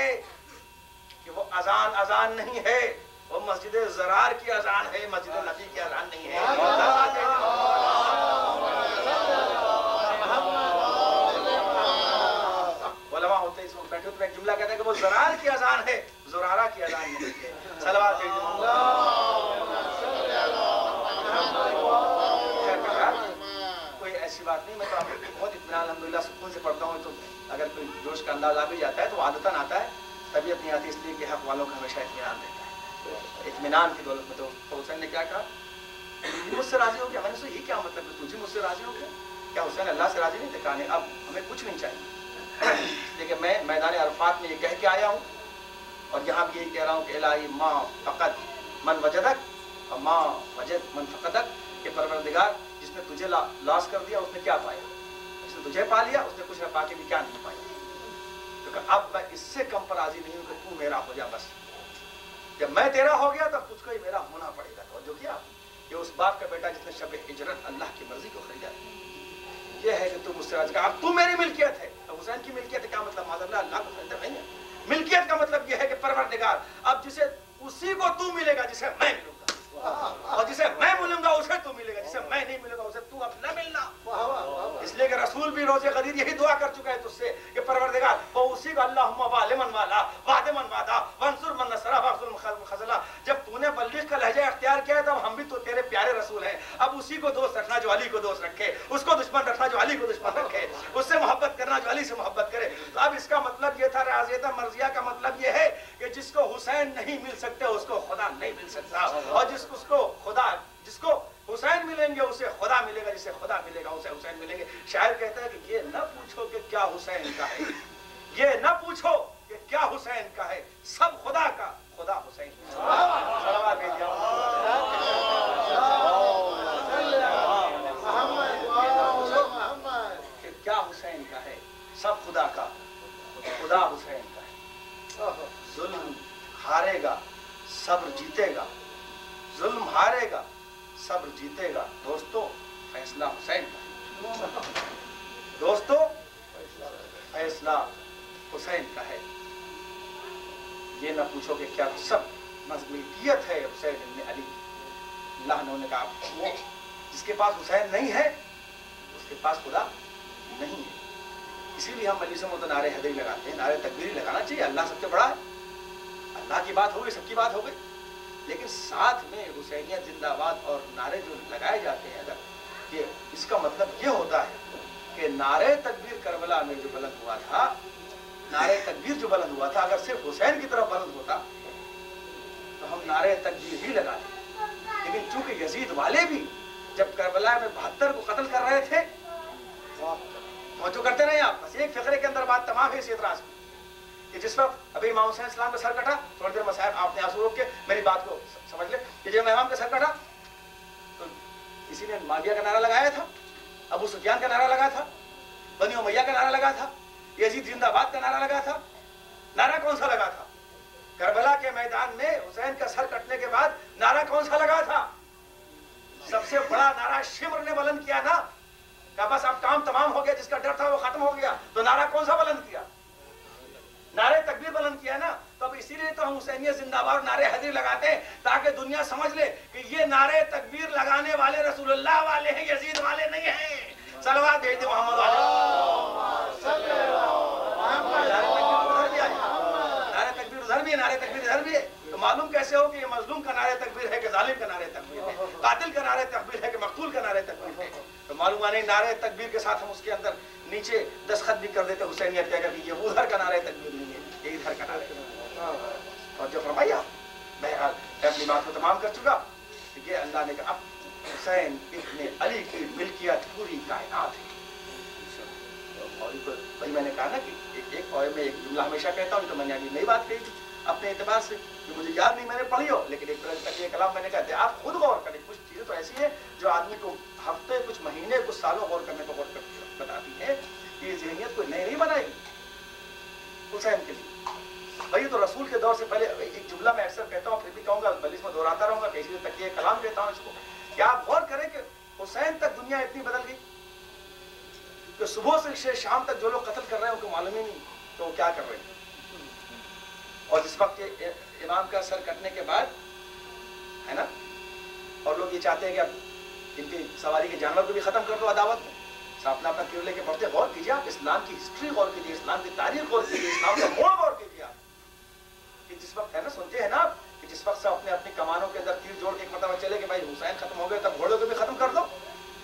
ہے کہ وہ اذان نہیں ہے، وہ مسجد زرار کی اذان ہے، مسجد نبی کی اذان نہیں ہے۔ علماء ہوتے اس وقت بیٹھے تو ایک جملہ کہتے ہیں کہ وہ زرار کی اذان ہے، زرارہ کی اذان نہیں ہے۔ صلوات کوئی ایسی بات نہیں، میں تو آپ کو بہت اطمینان الحمدللہ سکون سے پڑھتا ہوں، تو اگر کوئی جوش کا انداز آ بھی جاتا ہے تو عادتاً آتا ہے، طبیعت نہیں آتی، اس لیے کہ حق والوں کا ہمیشہ اطمینان رہتا ہے۔ اطمینان کی دولت میں تو حسین نے کیا کہا؟ مجھ سے راضی ہو گیا۔ میں نے سوچا یہ کیا مطلب ہے، تجھے مجھ سے راضی ہو گیا؟ کیا حسین اللہ سے راضی نہیں تھے؟ کہا نہیں، اب ہمیں کچھ نہیں چاہیے، لیکن میں میدان عرفات میں یہ کہہ کے آیا ہوں، اور یہاں بھی یہی کہہ رہا ہوں کہ الہی ما فقد من وجدک اور ما وجد من فقدک، کہ پروردگار جس نے تجھے لاس کر دیا اس نے کیا پایا، جس نے تجھے پا لیا اس نے کچھ نہ پا کے بھی کیا نہیں پایا۔ کیونکہ اب میں اس سے کم پر راضی نہیں ہوں کہ تو میرا ہو جا، بس جب میں تیرا ہو گیا تب تجھ کو ہی میرا ہونا پڑے گا۔ تو جو کیا یہ اس باپ کا بیٹا جس نے شب ہجرت اللہ کی مرضی کو خریدا، یہ ہے کہ تو مجھ سے راضی کا، اب تو میری ملکیت ہے۔ اب حسین کی ملکیت ہے، کیا مطلب؟ معاذ اللہ کو خریدا نہیں ہے۔ ملکیت کا مطلب یہ ہے کہ پروردگار اب جسے اسی کو تو ملے گا جسے میں ملوں گا، اور جسے میں ملوں گا اسے تو ملے گا، جسے میں نہیں ملوں گا اسے تو اب نہ ملنا۔ اس لیے کہ رسول بھی روز غدیر یہی دعا کر چکا ہے تجھ سے کہ پروردگار وہ اسی کو اللہم وعد من والا وعد من وعدا وانصر من نصرہ واخذل من خذلہ۔ جب تو نے بلغ کا لہجہ اختیار کیا ہے تب ہم بھی تو تیرے پیارے رسول ہیں، اب اسی کو دوست رکھنا جو علی کو دوست رکھے، اس کو دشمن رکھنا جو علی کو دشمن رکھے، اس سے محبت کرنا جو علی سے محبت کرے۔ تو اب اس کا مطلب یہ تھا، راضیت مرضیہ کا مطلب یہ ہے کہ جس کو حسین نہیں مل سکتے اس کو خدا نہیں مل سکتا، اور جس کو حسین ملیں گے اسے خدا ملے گا، جسے خدا ملے گا اسے حسین ملیں گے۔ شاعر کہتا ہے کہ یہ نہ پوچھو کہ کیا حسین کا ہے، یہ نہ پوچھو کہ کیا حسین کا ہے، سب خدا کا، خدا حسین کہ کیا حسین کا ہے، سب خدا کا، خدا حسین کا ہے۔ ظلم ہارے گا صبر جیتے گا، ظلم ہارے گا صبر جیتے گا، دوستو فیصلہ حسین کا ہے، دوستو فیصلہ حسین کا ہے۔ یہ نہ پوچھو کہ کیا، سب ملکیت ہے حسین ابن علی۔ اللہ نے کہا وہ جس کے پاس حسین نہیں ہے اس کے پاس خدا نہیں ہے۔ اسی لیے ہم مجلسوں میں تو نعرے حیدری لگاتے ہیں، نعرے تکبیری لگانا چاہیے، اللہ سب سے بڑا ہے، اللہ کی بات ہو گئی، سب کی بات ہو گئی، لیکن ساتھ میں حسینیت زندہ باد اور نعرے جو لگائے جاتے ہیں، اگر یہ اس کا مطلب یہ ہوتا ہے کہ نعرے تکبیر کربلا میں جو بلند ہوا تھا، نعرے تکبیر جو بلند ہوا تھا، اگر صرف حسین کی طرف بلند ہوتا تو ہم نعرے تکبیر ہی لگاتے، لیکن چونکہ یزید والے بھی جب کربلا میں 72 کو قتل کر رہے تھے، توجہ کرتے رہے آپ، بس ایک فقرے کے اندر بات تمام ہے اس اعتراض کی کہ جس وقت ابھی امام حسین السلام کا سر کٹا، تھوڑی دیر مسائب آپ نے آنسو روک کے میری بات کو سمجھ لے کہ جب امام کا سر کٹا تو کسی نے معاویہ کا نعرہ لگایا تھا، ابو سفیان کا نعرہ لگا تھا، بنی امیہ کا نعرہ لگا تھا، یزید زندہ باد کا نعرہ لگا تھا۔ نعرہ کون سا لگا تھا؟ کربلا کے میدان میں حسین کا سر کٹنے کے بعد نعرہ کون سا لگا تھا؟ سب سے بڑا نعرہ شمر نے بلند کیا نا، کہ بس اب کام تمام ہو گیا، جس کا ڈر تھا وہ ختم ہو گیا، تو نعرہ کون سا بلند کیا؟ نعرے تکبیر بلند کیا نا۔ تو اب اسی لیے تو ہم حسینیت زندہ باد اور نعرے حیدری لگاتے ہیں تاکہ دنیا سمجھ لے کہ یہ نعرے تکبیر لگانے والے رسول اللہ والے ہیں، یزید والے نہیں ہیں۔ صلوات بھیج دے محمد والے۔ نعرے تکبیر ادھر بھی ہے، نعرے تکبیر ادھر بھی ہے، تو معلوم کیسے ہو کہ یہ مظلوم کا نعرے تکبیر ہے کہ ظالم کا نعرے تکبیر ہے، قاتل کا نعرے تکبیر ہے کہ مقتول کا نعرے تکبیر ہے؟ تو معلوم نہیں نعرے تکبیر کے ساتھ ہم اس کے اندر نیچے دستخط بھی کر دیتے حسینیت کہہ کر کہ یہ ادھر کا نعرے تکبیر نہیں ہے، یہ ادھر کا نعرے تکبیر۔ اور جو فرمایا بہرحال میں اپنی بات کو تمام کر چکا کہ یہ اللہ نے کہا اب حسین ابن علی کی ملکیت پوری کائنات ہے۔ وہی میں نے کہا نا کہ ایک اور میں ایک جملہ ہمیشہ کہتا ہوں، تو میں نے ابھی نئی بات کہی تھی اپنے اعتبار سے کہ مجھے یاد نہیں میں نے پڑھی ہو، لیکن ایک طرح یہ کلام میں نے کہا تھا آپ خود غور کریں، کچھ چیزیں تو ایسی ہیں جو آدمی کو ہفتے کچھ مہینے کچھ سالوں غور کرنے کو غور بتاتی ہیں کہ یہ ذہنیت کوئی نئی نہیں بنائے گی حسین کے لیے۔ بھائی تو رسول کے دور سے پہلے ایک جملہ میں اکثر کہتا ہوں، پھر بھی کہوں گا بلکہ میں دہراتا رہوں گا کہ اسی تک یہ کلام کہتا ہوں اس کو کہ آپ غور کریں کہ حسین تک دنیا اتنی بدل گئی کہ صبح سے شام تک جو لوگ قتل کر رہے ہیں ان کو معلوم ہی نہیں کہ وہ کیا کر رہے ہیں۔ اور جس وقت امام کا سر کٹنے کے بعد ہے نا، اور لوگ یہ چاہتے ہیں کہ اب ان کی سواری کے جانور کو بھی ختم کر دو عداوت میں، اپنا اپنا کیوں لے کے پڑھتے. غور کیجیے آپ، اسلام کی ہسٹری غور کیجیے، اسلام کی تاریخ غور کیجیے، اسلام کا موڑ غور کیجیے آپ. کہ جس وقت ہے نا، سنتے ہیں نا آپ کہ جس وقت سے اپنے اپنی کمانوں کے اندر تیر جوڑ کے ایک مرتبہ چلے کہ بھائی حسین ختم ہو گئے تب گھوڑوں کو بھی ختم کر دو،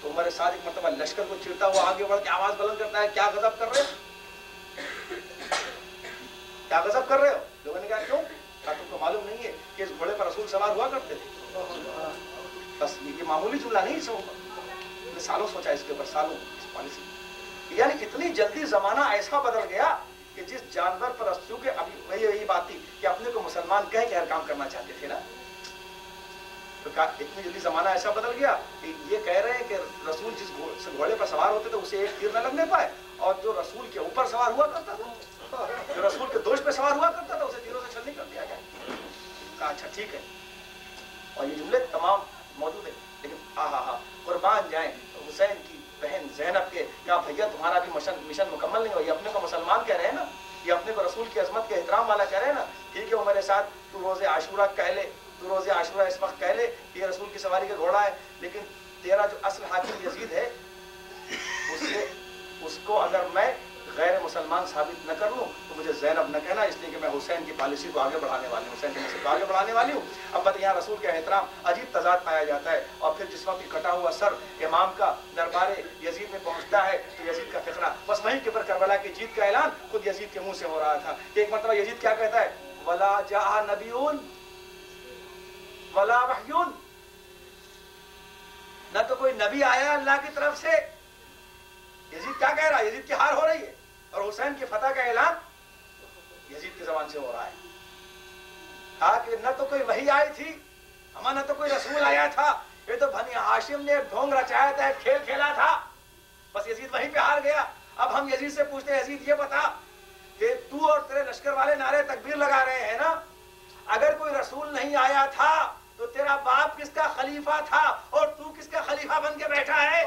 تو عمر سعد ایک مرتبہ لشکر کو چیرتا ہوا آگے بڑھ کے آواز بلند کرتا ہے، کیا غضب کر رہے ہو، کیا غضب کر رہے ہو؟ لوگوں نے کہا کیوں؟ کہا تم کو معلوم نہیں ہے کہ اس گھوڑے پر رسول سوار ہوا کرتے تھے. بس یہ معمولی جملہ نہیں، اس سالوں سوچا اس کے اوپر، سالوں اس پالیسی. یعنی اتنی جلدی زمانہ ایسا بدل گیا کہ جس جانور پر چونکہ ابھی وہی بات تھی کہ اپنے کو مسلمان کہہ کے ہر کام کرنا چاہتے تھے نا، تو اتنی جلدی زمانہ ایسا بدل گیا کہ یہ کہہ رہے ہیں کہ رسول جس گھوڑے پر سوار ہوتے تھے اسے ایک تیر نہ لگنے پائے، اور جو رسول کے اوپر سوار ہوا کرتا تھا، جو رسول کے دوش پہ سوار ہوا کرتا تھا، اسے تیروں سے چھلنی کر دیا گیا. کہا اچھا ٹھیک ہے. اور یہ جملے تمام موجود ہیں. لیکن قربان جائیں حسین کی بہن زینب کے، کیا بھیا تمہارا بھی مشن مکمل نہیں ہو؟ یہ اپنے کو مسلمان کہہ رہے ہیں نا، یہ اپنے کو رسول کی عظمت کے احترام والا کہہ رہے ہیں نا. ٹھیک ہے عمر سعد، تو روز عاشورہ کہہ لے، تو روز عاشورہ اس وقت کہہ لے کہ یہ رسول کی سواری کا گھوڑا ہے، لیکن تیرا جو اصل حاکم یزید ہے اس کو اگر میں غیر مسلمان ثابت نہ کر لوں تو مجھے زینب نہ کہنا، اس لیے کہ میں حسین کی پالیسی کو آگے بڑھانے والی ہوں، حسین کی نسل کو آگے بڑھانے والی ہوں. اب بت یہاں رسول کا احترام عجیب تضاد پایا جاتا ہے. اور پھر جس وقت کٹا ہوا سر امام کا دربار یزید میں پہنچتا ہے تو یزید کا فقرہ، بس وہیں کے پر کربلا کی جیت کا اعلان خود یزید کے منہ سے ہو رہا تھا کہ ایک مرتبہ یزید کیا کہتا ہے، ولا جاء نبیون ولا وحیون، نہ تو کوئی نبی آیا اللہ کی طرف سے. یزید کیا کہہ رہا ہے؟ یزید کی ہار ہو رہی ہے اور حسین کی فتح کا اعلان یزید کی زبان سے ہو رہا ہے. کہا کہ نہ تو کوئی وحی آئی تھی، ہمارا نہ تو کوئی رسول آیا تھا، یہ تو بنی ہاشم نے ڈھونگ رچایا تھا، ایک کھیل کھیلا تھا. بس یزید وہیں پہ ہار گیا. اب ہم یزید سے پوچھتے ہیں، یزید یہ بتا کہ تو اور تیرے لشکر والے نعرے تکبیر لگا رہے ہیں نا، اگر کوئی رسول نہیں آیا تھا تو تیرا باپ کس کا خلیفہ تھا اور تو کس کا خلیفہ بن کے بیٹھا ہے؟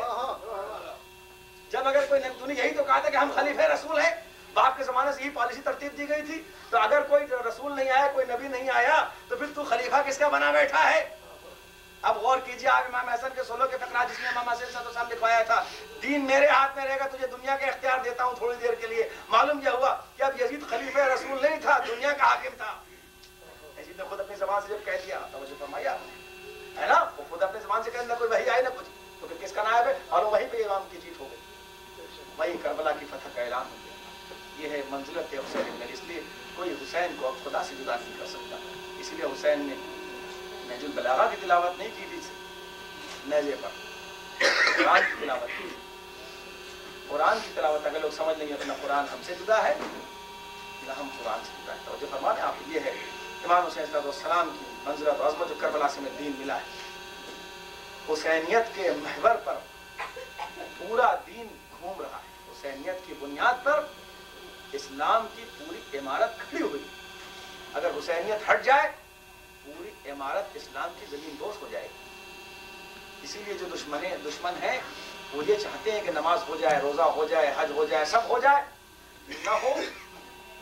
جب اگر کوئی تو نے یہی تو کہا تھا کہ ہم خلیفہ رسول ہیں، باپ کے زمانے سے یہی پالیسی ترتیب دی گئی تھی، تو اگر کوئی رسول نہیں آیا، کوئی نبی نہیں آیا تو پھر تو خلیفہ کس کا بنا بیٹھا ہے؟ اب غور کیجیے آپ امام حسن کے سولو کے فقرہ جس نے امام حسن صلی اللہ علیہ وسلم لکھوایا تھا، دین میرے ہاتھ میں رہے گا، تجھے دنیا کا اختیار دیتا ہوں تھوڑی دیر کے لیے. معلوم یہ ہوا کہ اب یزید خلیفہ رسول نہیں تھا، دنیا کا حاکم تھا. یزید نے خود اپنی زبان سے جب کہہ دیا، توجہ فرمایا ہے نا، وہ خود اپنی زبان سے کہہ دیا، کوئی وحی آئے نہ کچھ، تو پھر کس کا نائب ہے؟ اور وہیں پہ امام کی جیت ہو گئی، وہی کربلا کی فتح کا اعلان ہو گیا. یہ ہے منزلت حسین ابن علی. اس لیے کوئی حسین کو اب خدا سے جدا نہیں کر سکتا. اسی لیے حسین نے نہج البلاغہ کی تلاوت نہیں کی تھی نیزے پر، قرآن کی تلاوت کی. قرآن کی تلاوت اگر لوگ سمجھ نہیں اپنا قرآن ہم سے جدا ہے نہ ہم قرآن سے جدا ہے. توجہ فرمانے آپ. یہ ہے امام حسین علیہ السلام کی منزلت اور عظمت جو کربلا سے میں دین ملا ہے. حسینیت کے محور پر پورا دین گھوم رہا ہے. حسینیت کی بنیاد پر اسلام کی پوری عمارت کھڑی ہوئی. اگر حسینیت ہٹ جائے پوری عمارت اسلام کی زمین دوز ہو جائے گی. اسی لیے جو دشمن ہیں وہ یہ چاہتے ہیں کہ نماز ہو جائے، روزہ ہو جائے، حج ہو جائے، سب ہو جائے، نہ ہو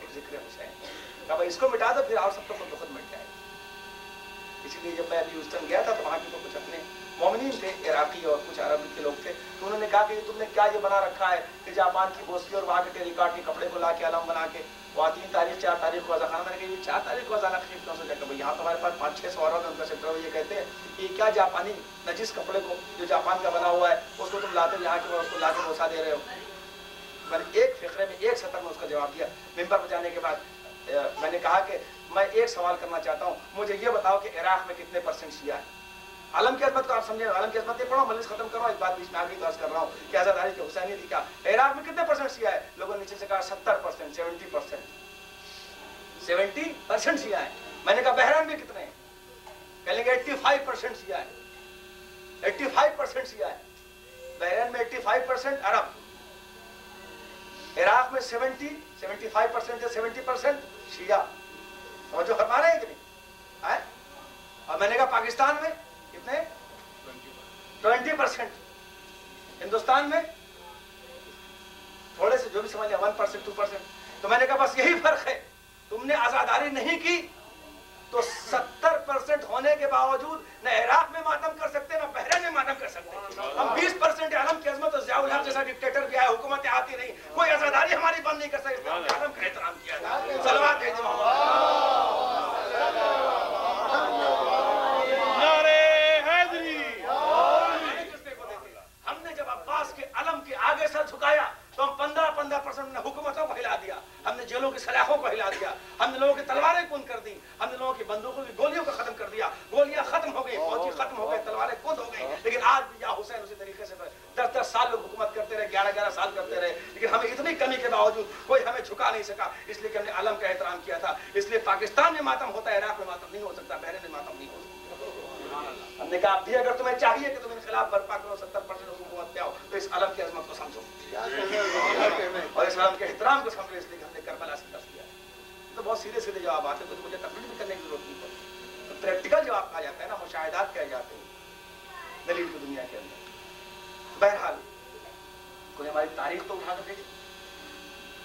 تو ذکر حسین. اب اس کو مٹا دو پھر اور سب کو خود مٹ جائے. اسی لیے جب میں ابھی ہیوسٹن گیا تھا تو وہاں کے کچھ اپنے مومنین تھے، عراقی اور کچھ عرب کے لوگ تھے، تو انہوں نے کہا کہ تم نے کیا یہ بنا رکھا ہے کہ جاپان کی بوسکی اور وہاں کے ٹیریکاٹ کے کپڑے کو لا کے علم بنا کے وہاں 3 تاریخ 4 تاریخ کو خانہ. میں نے کہا یہ 4 تاریخ کو خانہ خرید کیوں سے جا یہاں تو ہمارے پاس 500-600 عورت ان کا سیکٹر. یہ کہتے ہیں کہ کیا جاپانی نجس کپڑے کو جو جاپان کا بنا ہوا ہے اس کو تم لاتے ہو یہاں کے اس کو لا کے بوسا دے رہے ہو. میں نے ایک فقرے میں ایک سطر میں اس کا جواب دیا. ممبر پہ جانے کے بعد میں نے کہا کہ میں ایک سوال کرنا چاہتا ہوں، مجھے یہ بتاؤ کہ عراق میں کتنے % شیعہ ہے؟ علم کی عظمت کو آپ سمجھیں، علم کی عظمت یہ پڑھو، مجلس ختم کرو. ایک بات بیچ میں آگے تو عرض کر رہا ہوں کہ حضرت علی کی حسینیت کیا عراق میں کتنے % شیعہ ہے؟ لوگوں نے نیچے سے کہا 70%، 70% شیعہ ہے. میں نے کہا بحران میں کتنے ہیں؟ کہیں گے 85% شیعہ ہے، 85% شیعہ ہے. بحران میں 85% عرب، عراق میں 75% یا 70% شیعہ. جو فرما رہے ہیں کہ نہیں؟ اور میں نے کہا پاکستان میں کتنے؟ 20%. ہندوستان میں تھوڑے سے جو بھی سمجھ لیں 1%، 2%. تو میں نے کہا بس یہی فرق ہے تم نے عزاداری نہیں کی تو 70% ہونے کے باوجود نہ عراق میں ماتم کر سکتے نہ بحرین میں ماتم کر سکتے. ہم 20% عالم کی عظمت اور ضیاء الحق جیسا ڈکٹیٹر بھی آیا, حکومتیں آتی نہیں, کوئی عزاداری ہماری بند نہیں کر سکتے. ہم نے عالم کا احترام کیا تھا. صلوات بھیجیں ہم نے جب عباس کے علم کے آگے سر جھکایا تو ہم 15% نے حکومتوں کو ہلا دیا, ہم نے جیلوں کی سلاخوں کو ہلا دیا, ہم نے لوگوں کی تلواریں کند کر دی, ہم نے لوگوں کی بندوقوں کی گولیوں کو ختم کر دیا. گولیاں ختم ہو گئی, فوجی ختم ہو گئے, تلواریں کند ہو گئی. لیکن آج بھی یا حسین اسی طریقے سے 10 سال لوگ حکومت کرتے رہے, 11 سال کرتے رہے, لیکن ہمیں اتنی کمی کے باوجود کوئی ہمیں جھکا نہیں سکا, اس لیے کہ ہم نے علم کا احترام کیا تھا. اس لیے پاکستان میں ماتم ہوتا ہے, عراق میں ماتم نہیں ہو سکتا, بحرین میں ماتم نہیں ہو سکتا. ہم نے کہا اب بھی اگر تمہیں چاہیے کہ تم انقلاب برپا کرو, 70% حکومت پہ آؤ, تو اس علم کی عظمت کو سمجھو اور اس علم کے احترام کو سمجھو. اس لیے ہم نے کربلا سے درس کیا. تو بہت سیدھے سیدھے جواب آتے ہیں, تو مجھے تقریر بھی کرنے کی ضرورت نہیں پڑتی. پریکٹیکل جواب کہا جاتا ہے نا, مشاہدات کہے جاتے ہیں دلیل کی دنیا کے اندر. بہرحال کوئی ہماری تاریخ تو اٹھا کر دیکھے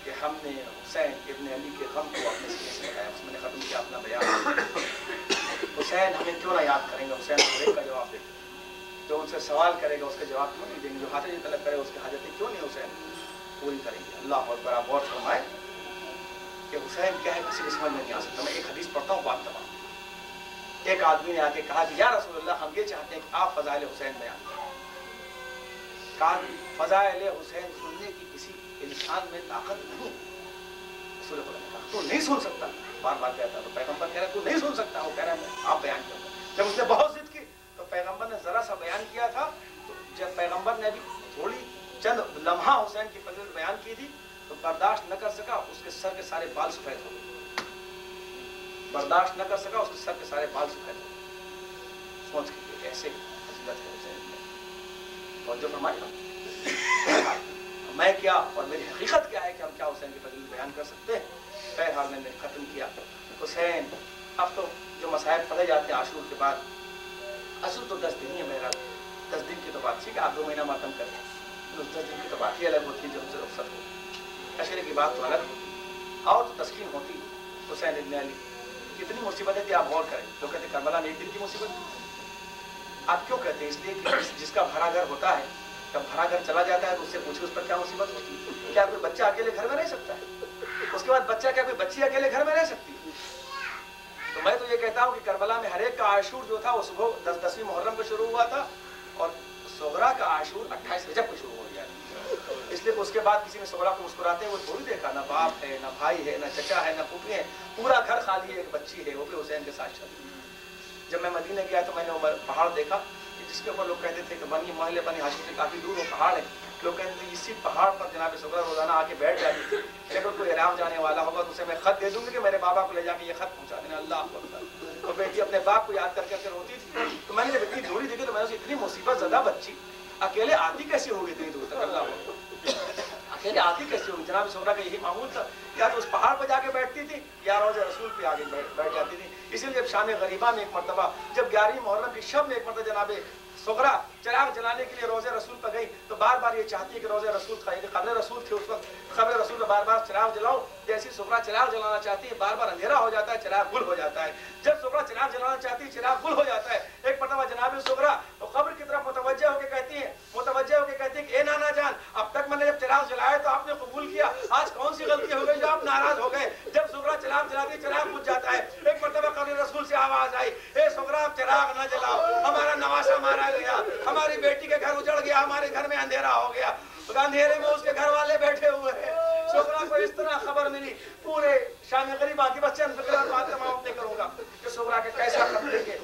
کہ ہم نے حسین ابن علی کے غم کو اپنے سینے سے بتایا. اس میں نے ختم کیا اپنا بیان. حسین ہمیں کیوں نہ یاد کریں گے, حسین کو کا جواب دے. جو ان سے سوال کرے گا اس کا جواب کیوں نہیں دیں گے, جو حاجت طلب کرے اس کی حاجتیں کیوں نہیں حسین پوری کریں گے. اللہ اکبر. آپ غور فرمائیں کہ حسین کیا ہے کسی کو سمجھ میں نہیں آ سکتا. میں ایک حدیث پڑھتا ہوں بات تمام. ایک آدمی نے آ کے کہا کہ یا رسول اللہ ہم یہ چاہتے ہیں کہ آپ فضائل حسین بیان کریں. کہا فضائل حسین سننے کی کسی انسان میں طاقت نہیں. رسول اللہ نے کہا تو نہیں سن سکتا, بار بار کہتا. تو پیغمبر کہہ رہا تو نہیں سن سکتا, وہ کہہ رہا ہے آپ بیان کریں. جب اس نے بہت ضد کی تو پیغمبر نے ذرا سا بیان کیا تھا. تو جب پیغمبر نے ابھی تھوڑی چند لمحہ حسین کی فضیلت بیان کی تھی تو برداشت نہ کر سکا, اس کے سر کے سارے بال سفید ہو گئے. برداشت نہ کر سکا, اس کے سر کے سارے بال سفید ہو گئے. سوچ کے ایسے فضیلت ہے حسین میں. اور جو فرمایا میں کیا اور میری حقیقت کیا ہے کہ ہم کیا حسین کی فضیلت بیان کر سکتے ہیں. بہرحال میں نے ختم کیا. حسین اب تو جو مسائل پڑھے جاتے ہیں عاشور کے بعد, اصل تو 10 دن ہی ہے. بہرحال 10 دن کی تو بات تھی کہ آپ 2 مہینہ ماتم کریں, 10 دن کی تو بات ہی الگ ہوتی ہے جو ہم سے رخصت ہو. عشرے کی بات تو الگ ہوتی اور تو تسکین ہوتی. حسین ابن علی کتنی مصیبتیں تھی آپ غور کریں. لوگ کہتے ہیں کربلا میں 1 دن کی مصیبت تھی. آپ کیوں کہتے ہیں؟ اس لیے کہ جس کا بھرا گھر ہوتا ہے, جب بھرا گھر چلا جاتا ہے تو اس سے پوچھے اس پر کیا مصیبت ہوتی ہے. کیا کوئی بچہ اکیلے گھر میں رہ سکتا ہے؟ اس کے بعد بچہ کیا کوئی بچی اکیلے گھر میں رہ سکتی ہے؟ تو میں تو یہ کہتا ہوں کہ کربلا میں ہر ایک کا عاشور جو تھا وہ صبح 10ویں محرم کو شروع ہوا تھا اور صغرا کا عاشور 28 رجب کو شروع ہو گیا. اس لیے اس کے بعد کسی نے صغرا کو مسکراتے ہوئے تھوڑی دیکھا. نہ باپ ہے, نہ بھائی ہے, نہ چچا ہے, نہ پھوپھی ہے, پورا گھر خالی ہے. ایک بچی ہے, وہ بھی حسین کے ساتھ شادی. جب میں مدینہ گیا تو میں نے پہاڑ دیکھا جس کے اوپر لوگ کہتے تھے کہ بنی محلے بنی ہاشم سے کافی دور وہ پہاڑ ہے. لوگ کہتے تھے اسی پہاڑ پر جناب صغرا روزانہ آ کے بیٹھ جاتی تھی. اگر کوئی عراق جانے والا ہوگا تو اسے میں خط دے دوں گی کہ میرے بابا کو لے جا کے یہ خط پہنچا دینا. اللہ اکبر. تو بیٹی اپنے باپ کو یاد کر کے روتی تھی. تو میں نے جب اتنی دوری دیکھی تو میں نے اتنی مصیبت زدہ بچی اکیلے آتی کیسی ہوگی اتنی دور تک. اللہ اکیلے آتی کیسی ہوگی؟ جناب صغرا کا یہی معمول تھا, یا تو اس پہاڑ پہ جا کے بیٹھتی تھی یا روضہ رسول پہ آگے بیٹھ جاتی تھی. اسی لیے جب شام غریبہ میں ایک مرتبہ, جب 11ویں محرم کی شب میں ایک مرتبہ جناب صغرا چراغ جلانے کے لیے روضہ رسول پر گئی تو بار بار یہ چاہتی ہے کہ روضہ رسول تھا, یعنی قبر رسول تھی اس وقت, قبر رسول میں بار بار چراغ جلاؤ. جیسی صغرا چراغ جلانا چاہتی ہے بار بار اندھیرا ہو جاتا ہے, چراغ گل ہو جاتا ہے. جب صغرا چراغ جلانا چاہتی ہے چراغ گل ہو جاتا ہے. ایک مرتبہ جناب صغرا تو قبر کی طرف متوجہ ہو کے کہتی ہے کہ اے نانا جان, اب تک میں نے جب چراغ جلایا تو آپ نے قبول کیا, آج کون سی غلطی ہو گئی جو آپ ناراض ہو گئے؟ جب صغرا چراغ جلاتی چراغ بجھ جاتا ہے. ایک مرتبہ قبر رسول سے آواز آئی, اے صغرا اب چراغ نہ جلاؤ, ہمارا نواسا مارا گیا, ہماری بیٹی کے گھر اجڑ گیا, ہمارے گھر میں اندھیرا ہو گیا. اندھیرے میں اس کے گھر والے بیٹھے ہوئے ہیں. صغرا کو اس طرح خبر ملی. پورے شام غریبہ کی بس چند فکرات بات تمام نہیں کروں گا کہ صغرا کے کیسا خط لے کے.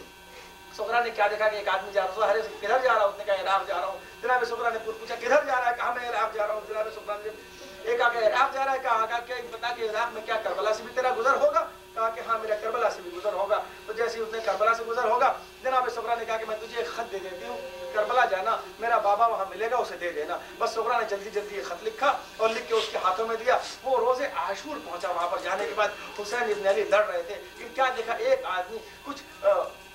صغرا نے کیا دیکھا کہ ایک آدمی جا رہا ہے, کدھر جا رہا ہوں؟ اس نے کہا عراق جا رہا ہوں. جناب صغرا نے پوچھا کدھر جا رہا ہے؟ کہا میں عراق جا رہا ہوں. جناب صغرا نے ایک آ کے عراق جا رہا ہے, کہا کہ بتا کہ عراق میں کیا کربلا سے بھی تیرا گزر ہوگا؟ کہا کہ ہاں میرا کربلا سے بھی گزر ہوگا. تو جیسے ہی اس نے کربلا سے گزر ہوگا, جناب صغرا نے کہا کہ میں تجھے ایک خط دے دیتی ہوں, کربلا جانا, میرا بابا وہاں ملے گا, اسے دے دینا. بس صغرا نے جلدی جلدی یہ خط لکھا اور لکھ کے اس کے ہاتھوں میں دیا. وہ روزے عاشور پہنچا. وہاں پر جانے کے بعد حسین ابن علی لڑ رہے تھے کہ کیا دیکھا, ایک آدمی کچھ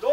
2